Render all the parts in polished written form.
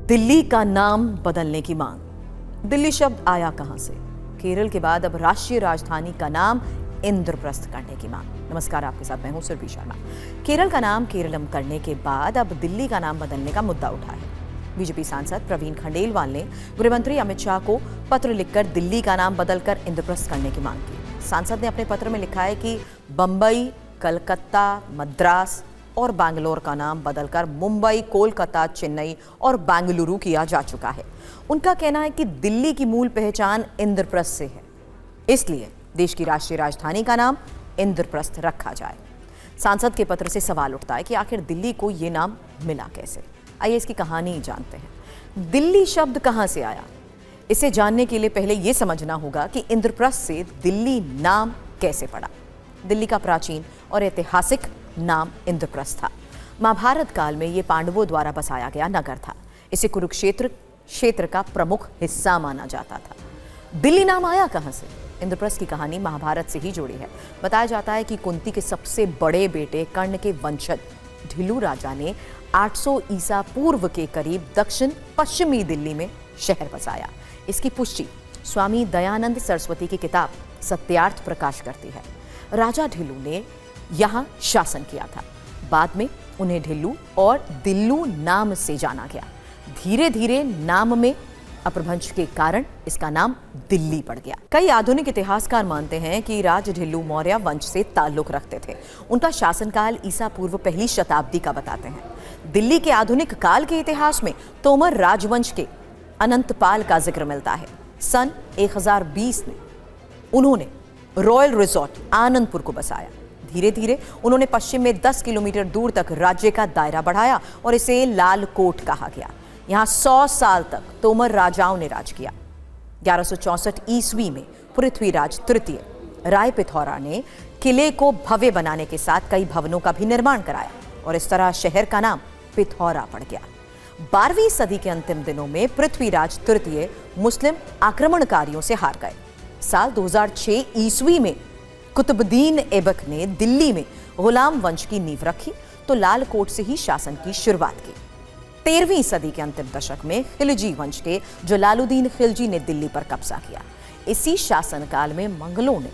दिल्ली का नाम बदलने की मांग। दिल्ली शब्द आया कहां से? केरल के बाद अब राष्ट्रीय राजधानी का नाम इंद्रप्रस्थ करने की मांग। नमस्कार, आपके साथ मैं हूं सुरभि शर्मा। केरल का नाम केरलम करने के बाद अब दिल्ली का नाम बदलने का मुद्दा उठा है। बीजेपी सांसद प्रवीण खंडेलवाल ने गृहमंत्री अमित शाह को पत्र लिखकर दिल्ली का नाम बदलकर इंद्रप्रस्थ करने की मांग की। सांसद ने अपने पत्र में लिखा है कि बंबई, कलकत्ता, मद्रास और बैंगलोर का नाम बदलकर मुंबई, कोलकाता, चेन्नई और बेंगलुरु किया जा चुका है। उनका कहना है कि दिल्ली की मूल पहचान इंद्रप्रस्थ से है, इसलिए देश की राष्ट्रीय राजधानी का नाम इंद्रप्रस्थ रखा जाए। सांसद के पत्र से सवाल उठता है कि आखिर दिल्ली को यह नाम मिला कैसे। आइए इसकी कहानी जानते हैं। दिल्ली शब्द कहां से आया, इसे जानने के लिए पहले यह समझना होगा कि इंद्रप्रस्थ से दिल्ली नाम कैसे पड़ा। दिल्ली का प्राचीन और ऐतिहासिक नाम इंद्रप्रस्थ था। महाभारत काल में यह पांडवों द्वारा बसाया गया नगर था। इसे कुरुक्षेत्र क्षेत्र का प्रमुख हिस्सा माना जाता था। दिल्ली नाम आया कहां से? इंद्रप्रस्थ की कहानी महाभारत से ही जुड़ी है। बताया जाता है कि कुंती के सबसे बड़े बेटे कर्ण के वंशज ढिल्लू राजा ने 800 ईसा पूर्व के करीब दक्षिण पश्चिमी दिल्ली में शहर बसाया। इसकी पुष्टि स्वामी दयानंद सरस्वती की किताब सत्यार्थ प्रकाश करती है। राजा ढिल्लू ने यहाँ शासन किया था। बाद में उन्हें ढिल्लू और दिल्लू नाम से जाना गया। धीरे धीरे नाम में अपभ्रंश के कारण इसका नाम दिल्ली पड़ गया। कई आधुनिक इतिहासकार मानते हैं कि राज ढिल्लू मौर्य वंश से ताल्लुक रखते थे। उनका शासनकाल ईसा पूर्व पहली शताब्दी का बताते हैं। दिल्ली के आधुनिक काल के इतिहास में तोमर राजवंश के अनंतपाल का जिक्र मिलता है। सन 1020 में उन्होंने रॉयल रिजॉर्ट आनंदपुर को बसाया। धीरे धीरे उन्होंने पश्चिम में 10 किलोमीटर दूर तक राज्य का दायरा बढ़ाया और इसे लाल कोट कहा गया। यहाँ 100 साल तक तोमर राजाओं ने राज किया। 1164 ईस्वी में पृथ्वीराज तृतीय राय पिथौरा ने किले को भव्य बनाने के साथ कई भवनों का भी निर्माण कराया और इस तरह शहर का नाम पिथौरा पड़ गया। 12वीं सदी के अंतिम दिनों में पृथ्वीराज तृतीय मुस्लिम आक्रमणकारियों से हार गए। साल 2006 ईस्वी में कुतुबुद्दीन ऐबक ने दिल्ली में गुलाम वंश की नींव रखी तो लाल कोट से ही शासन की शुरुआत की। 13वीं सदी के अंतिम दशक में खिलजी वंश के जलालुद्दीन खिलजी ने दिल्ली पर कब्जा किया। इसी शासनकाल में मंगलों ने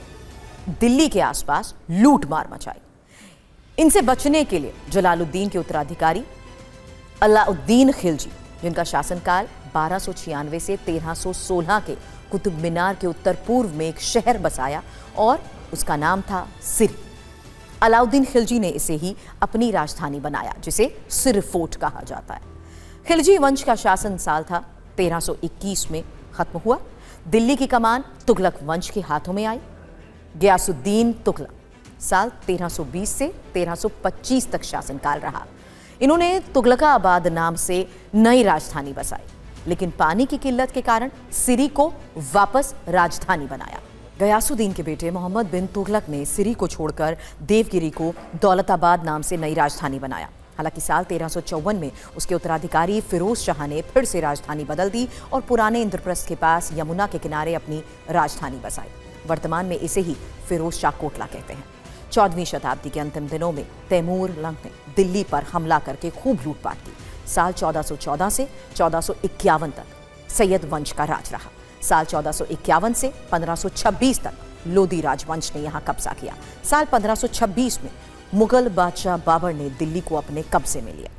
दिल्ली के आसपास लूटमार मचाई। इनसे बचने के लिए जलालुद्दीन के उत्तराधिकारी अलाउद्दीन खिलजी, जिनका शासनकाल 1296 से 1316 के कुतुब मीनार के उत्तर पूर्व में एक शहर बसाया और उसका नाम था सिरी। अलाउद्दीन खिलजी ने इसे ही अपनी राजधानी बनाया, जिसे सिर फोर्ट कहा जाता है। खिलजी वंश का शासन साल था 1321 में खत्म हुआ। दिल्ली की कमान तुगलक वंश के हाथों में आई। गयासुद्दीन तुगलक साल 1320 से 1325 तक शासनकाल रहा। इन्होंने तुगलकाबाद नाम से नई राजधानी बसाई, लेकिन पानी की किल्लत के कारण सिरी को वापस राजधानी बनाया। गयासुद्दीन के बेटे मोहम्मद बिन तुगलक ने सिरी को छोड़कर देवगिरी को दौलताबाद नाम से नई राजधानी बनाया। हालांकि साल 1354 में उसके उत्तराधिकारी फिरोज शाह ने फिर से राजधानी बदल दी और पुराने इंद्रप्रस्थ के पास यमुना के किनारे अपनी राजधानी बसाई। वर्तमान में इसे ही फिरोज शाह कोटला कहते हैं। 14वीं शताब्दी के अंतिम दिनों में तैमूर लंग ने दिल्ली पर हमला करके खूब लूटपाट की। साल 1414 से 1451 तक सैयद वंश का राज रहा। साल 1451 से 1526 तक लोधी राजवंश ने यहां कब्जा किया। साल 1526 में मुगल बादशाह बाबर ने दिल्ली को अपने कब्जे में लिया।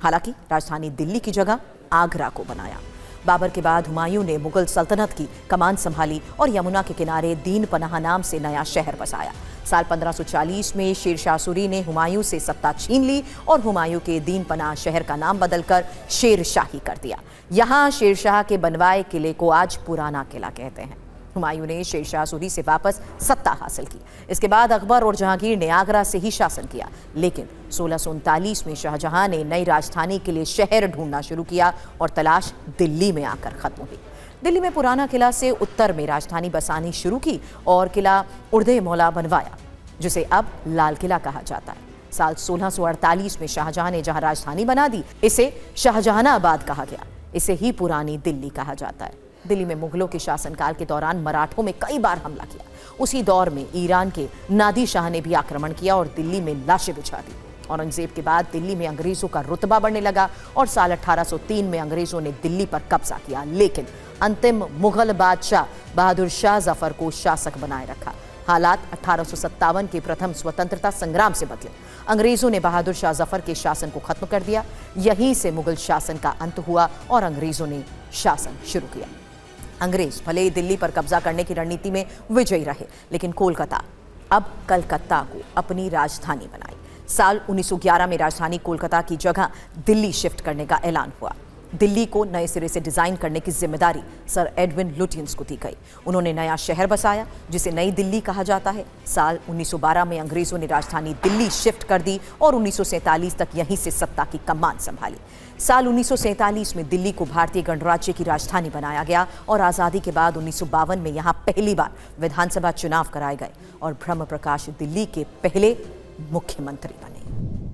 हालांकि राजधानी दिल्ली की जगह आगरा को बनाया। बाबर के बाद हुमायूं ने मुगल सल्तनत की कमान संभाली और यमुना के किनारे दीन पनाह नाम से नया शहर बसाया। साल 1540 में शेरशाह सूरी ने हुमायूं से सत्ता छीन ली और हुमायूं के दीन पनाह शहर का नाम बदलकर शेरशाही कर दिया। यहाँ शेरशाह के बनवाए किले को आज पुराना किला कहते हैं। हुमायूं ने शेरशाह सूरी से वापस सत्ता हासिल की। इसके बाद अकबर और जहांगीर ने आगरा से ही शासन किया, लेकिन 1639 में शाहजहां ने नई राजधानी के लिए शहर ढूंढना शुरू किया और तलाश दिल्ली में आकर खत्म हुई। दिल्ली में पुराना किला से उत्तर में राजधानी बसानी शुरू की और किला उर्दे मौला बनवाया, जिसे अब लाल किला कहा जाता है। साल 1648 में शाहजहां ने जहां राजधानी बना दी, इसे शाहजहानाबाद कहा गया। इसे ही पुरानी दिल्ली कहा जाता है। दिल्ली में मुगलों के शासनकाल के दौरान मराठों में कई बार हमला किया। उसी दौर में ईरान के नादिर शाह ने भी आक्रमण किया और दिल्ली में लाशें बिछा दी। औरंगजेब के बाद दिल्ली में अंग्रेजों का रुतबा बढ़ने लगा और साल 1803 में अंग्रेजों ने दिल्ली पर कब्जा किया, लेकिन अंतिम मुगल बादशाह बहादुर शाह जफर को शासक बनाए रखा। हालात 1857 के प्रथम स्वतंत्रता संग्राम से बदले। अंग्रेजों ने बहादुर शाह जफर के शासन को खत्म कर दिया। यहीं से मुगल शासन का अंत हुआ और अंग्रेजों ने शासन शुरू किया। अंग्रेज भले ही दिल्ली पर कब्जा करने की रणनीति में विजयी रहे, लेकिन कोलकाता अब कलकत्ता को अपनी राजधानी बनाई। साल 1911 में राजधानी कोलकाता की जगह दिल्ली शिफ्ट करने का ऐलान हुआ। दिल्ली को नए सिरे से डिजाइन करने की जिम्मेदारी सर एडविन लुटियंस को दी गई। उन्होंने नया शहर बसाया जिसे नई दिल्ली कहा जाता है। साल 1912 में अंग्रेजों ने राजधानी दिल्ली शिफ्ट कर दी और 1947 तक यहीं से सत्ता की कमान संभाली। साल 1947 में दिल्ली को भारतीय गणराज्य की राजधानी बनाया गया और आज़ादी के बाद 1952 में यहाँ पहली बार विधानसभा चुनाव कराए गए और ब्रह्म प्रकाश दिल्ली के पहले मुख्यमंत्री बने।